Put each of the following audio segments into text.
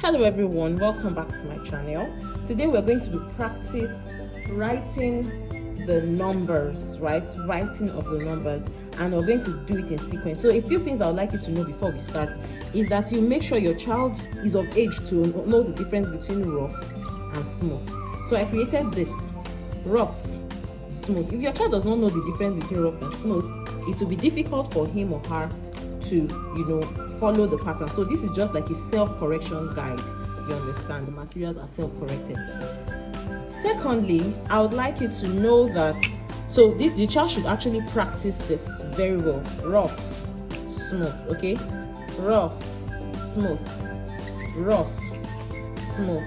Hello everyone, welcome back to my channel. Today we're going to be practice writing the numbers, right? Writing of the numbers, and we're going to do it in sequence. So a few things I would like you to know before we start is that you make sure your child is of age to know the difference between rough and smooth. So I created this rough, smooth. If your child does not know the difference between rough and smooth, it will be difficult for him or her to follow the pattern. So this is just like a self-correction guide. You understand, the materials are self-corrected. Secondly, I would like you to know that the child should actually practice this very well. Rough, smooth, okay? Rough, smooth, rough, smooth,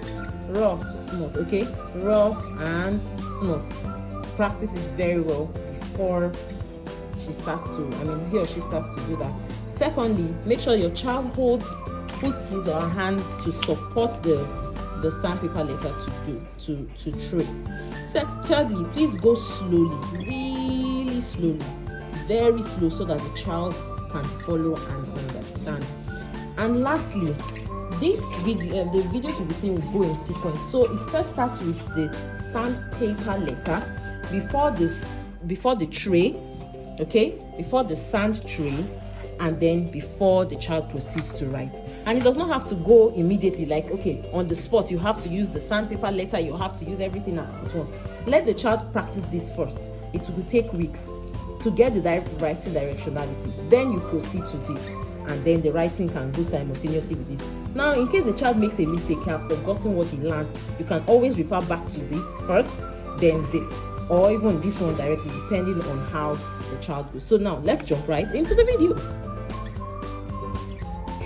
rough, smooth, okay? Rough and smooth. Practice it very well before he or she starts to do that. Secondly, make sure your child puts his or her hand to support the sandpaper letter to trace. Thirdly, please go slowly, really slowly, very slow, so that the child can follow and understand. And lastly, the videos will be seen will go in sequence. So it first starts with the sandpaper letter before the tray, okay, before the sand tray, and then before the child proceeds to write. And it does not have to go immediately, like, okay, on the spot you have to use the sandpaper letter, you have to use everything at once. Let the child practice this first. It will take weeks to get the writing directionality. Then you proceed to this, and then the writing can go simultaneously with this. Now, in case the child makes a mistake, has forgotten what he learned, you can always refer back to this first, then this, or even this one directly, depending on how the child goes. So now let's jump right into the video.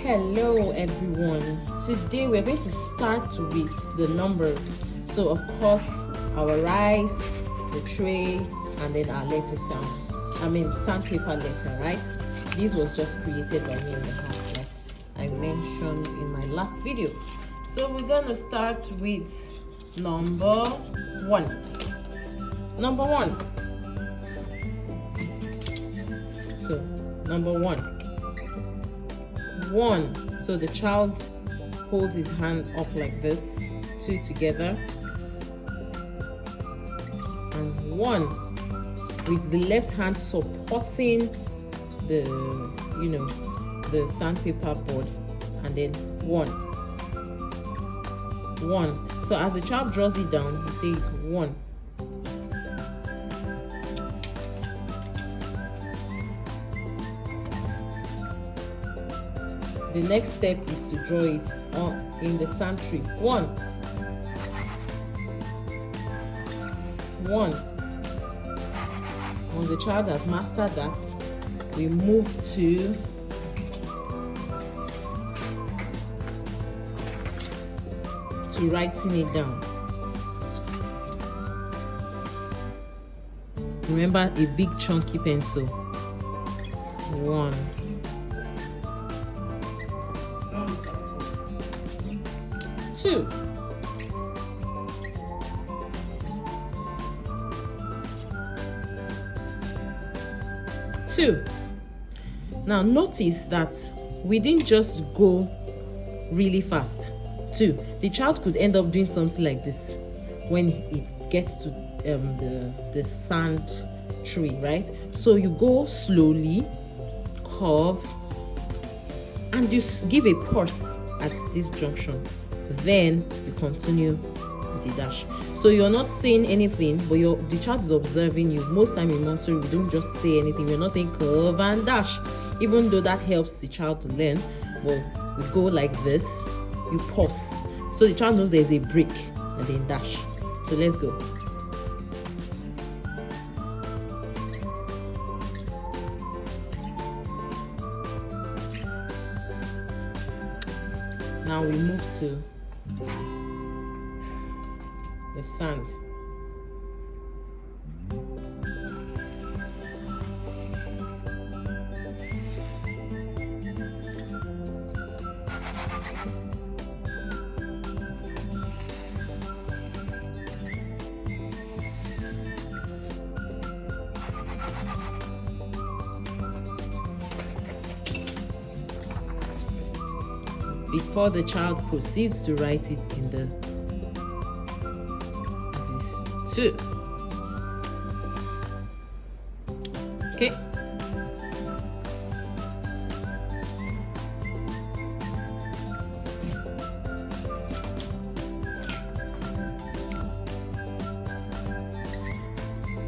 Hello everyone, today we're going to start with the numbers. So of course our rice, the tray, and then our letter sandpaper letter, right? This was just created by me in the house, like I mentioned in my last video. So we're going to start with number one. So number one, so the child holds his hand up like this, two together, and one with the left hand supporting the sandpaper board, and then one. So as the child draws it down, he says one. The next step is to draw it in the sand tree. One. When the child has mastered that, we move to writing it down. Remember, a big chunky pencil. One. Two. Now notice that we didn't just go really fast. Two, the child could end up doing something like this when it gets to the sand tree, right? So you go slowly, curve, and just give a pause at this junction. Then you continue with the dash. So you're not saying anything, but the child is observing you. Most time in Montessori, we don't just say anything. We're not saying curve and dash, even though that helps the child to learn. But we go like this, you pause, so the child knows there's a break, and then dash. So let's go. Now we move to the sand. before the child proceeds to write it in the, this is 2. Okay.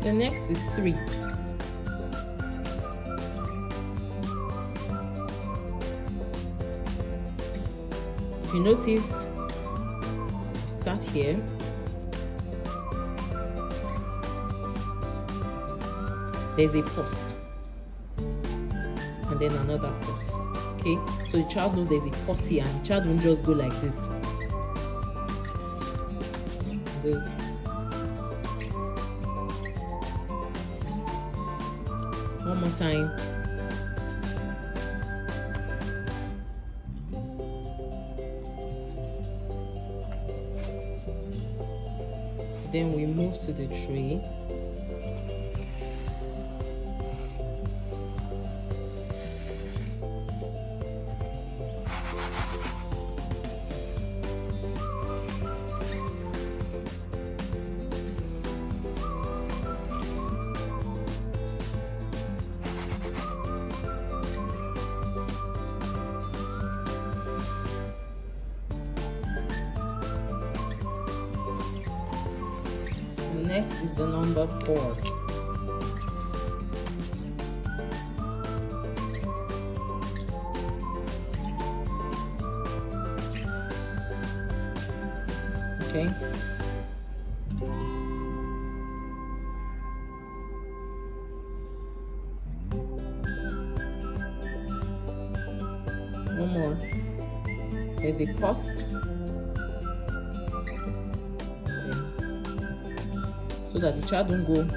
The next is 3. If you notice, start here, there's a pause and then another pause. Okay, so the child knows there's a pause here, and the child won't just go like this. Goes. One more time. Then we move to the tree. Next is the number 4. Okay. One more. There's a pause. So that the child don't go.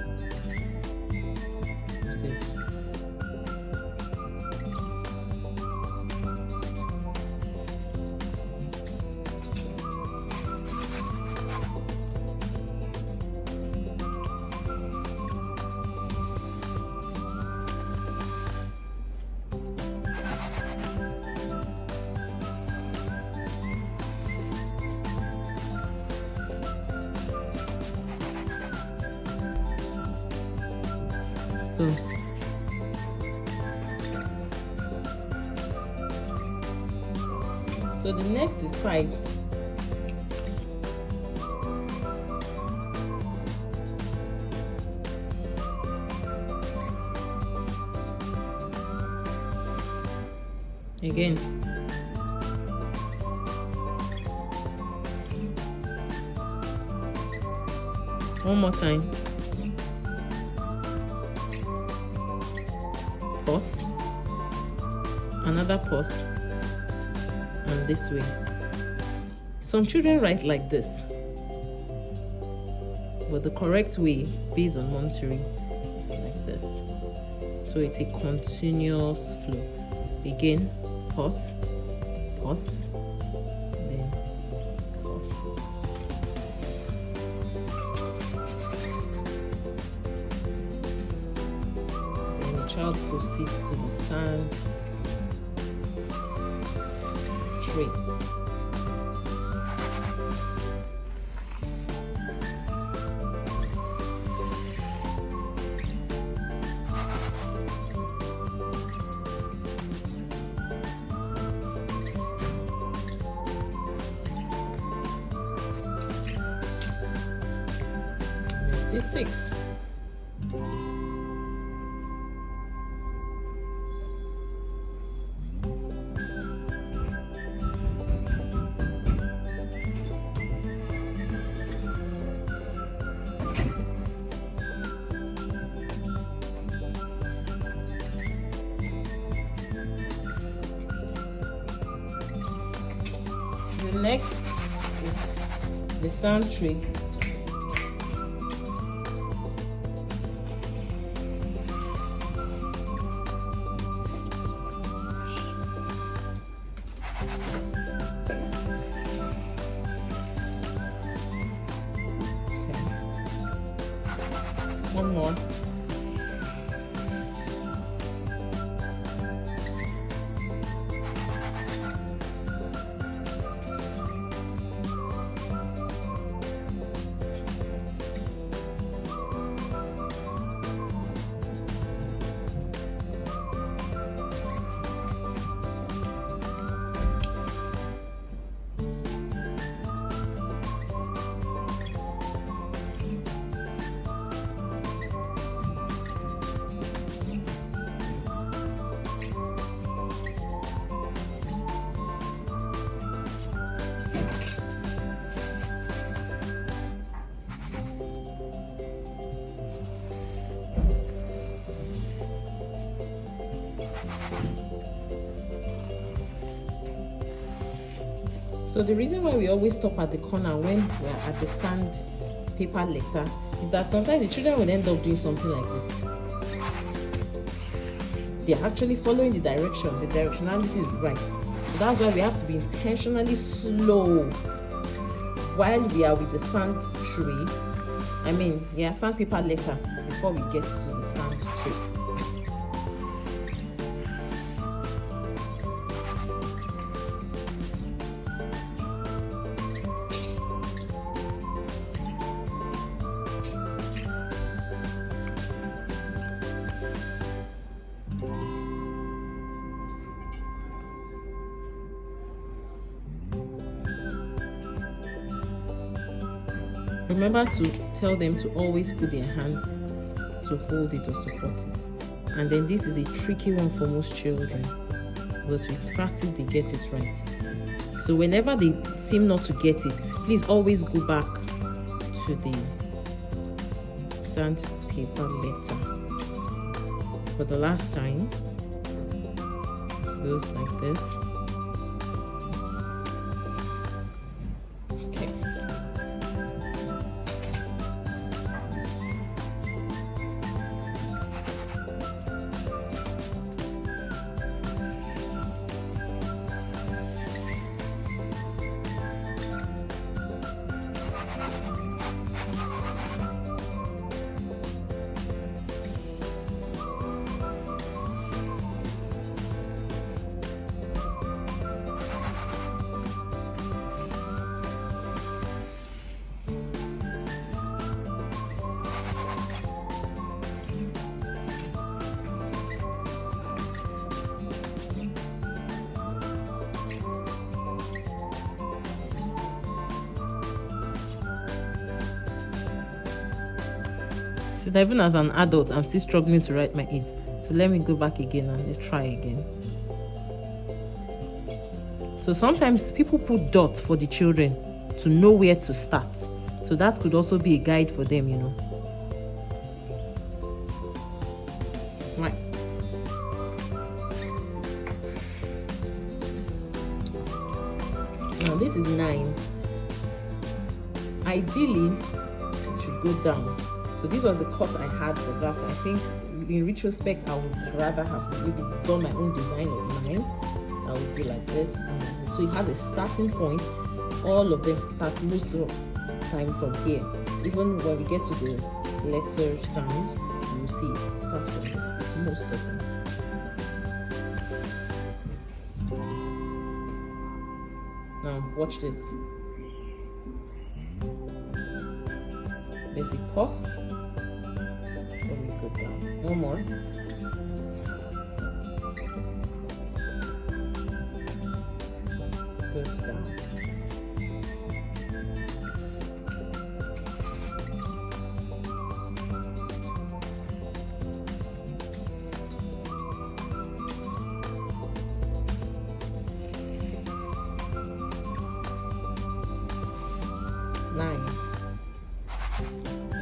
So the next is 5. Again. One more time. Pause. Another pause. And this way. Some children write like this, but the correct way, based on Montessori, is like this. So it's a continuous flow. Again, pause, pause, then pause. Then the child proceeds to the sand tray. This is 6. The next is the sand tree. One more. So the reason why we always stop at the corner when we're at the sandpaper letter is that sometimes the children will end up doing something like this. They're actually following the direction. The directionality is right. So that's why we have to be intentionally slow while we are with the sand tray. Sandpaper letter before we get to the sand tray. Remember to tell them to always put their hand to hold it or support it. And then this is a tricky one for most children, but with practice they get it right. So whenever they seem not to get it, please always go back to the sandpaper letter. For the last time, it goes like this. So that even as an adult, I'm still struggling to write my age. So let me go back again and let's try again. So sometimes people put dots for the children to know where to start. So that could also be a guide for them, you know. Right. Now this is 9. Ideally, it should go down. So this was the cut I had for that. I think in retrospect, I would rather have maybe done my own design of mine. I would be like this. So you have a starting point. All of them start most of the time from here. Even when we get to the letter sound, you will see it starts from this. It's most of them. Now watch this. There's a pause. Let me go down. One more. Goes down. Nine.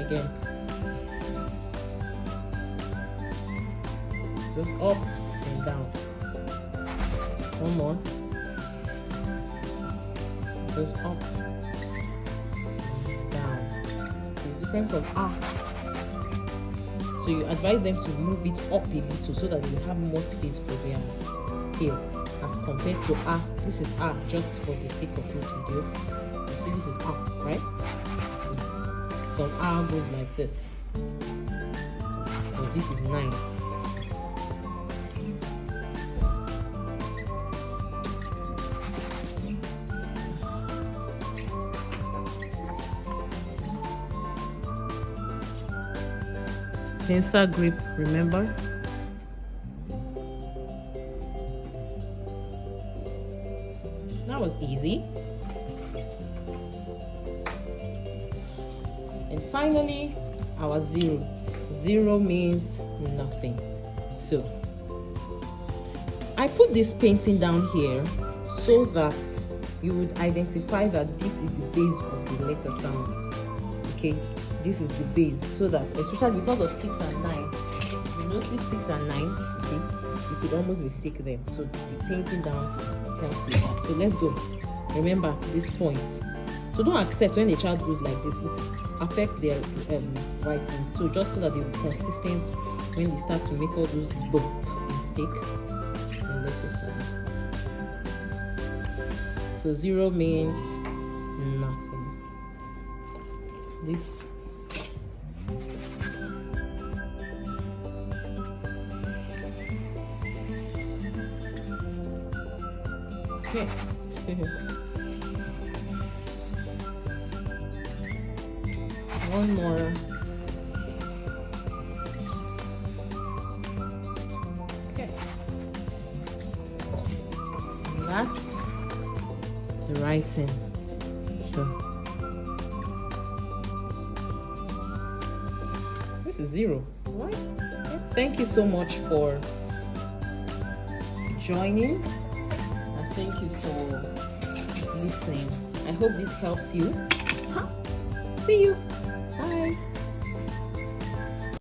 Again. Goes up and down. One more. Goes up, down. It's different from up. So you advise them to move it up a little so that they will have more space for their tail as compared to up. This is up just for the sake of this video. You see this is up, right? Some R goes like this. So this is 9. Pencil grip, remember? That was easy. And finally, our 0. 0 means nothing. So I put this painting down here so that you would identify that this is the base of the letter sound. Okay, this is the base, so that especially because of 6 and 9, you notice 6 and 9, see, you could almost mistake them. So the painting down helps you. So let's go. Remember these points. So don't accept when a child goes like this. It affects their writing. So just so that they'll be consistent when they start to make all those mistakes. And this is so 0 means nothing. This okay. One more. Okay. And that's the writing. So this is 0. Right? Okay. Thank you so much for joining. And thank you for listening. I hope this helps you. See you. Bye.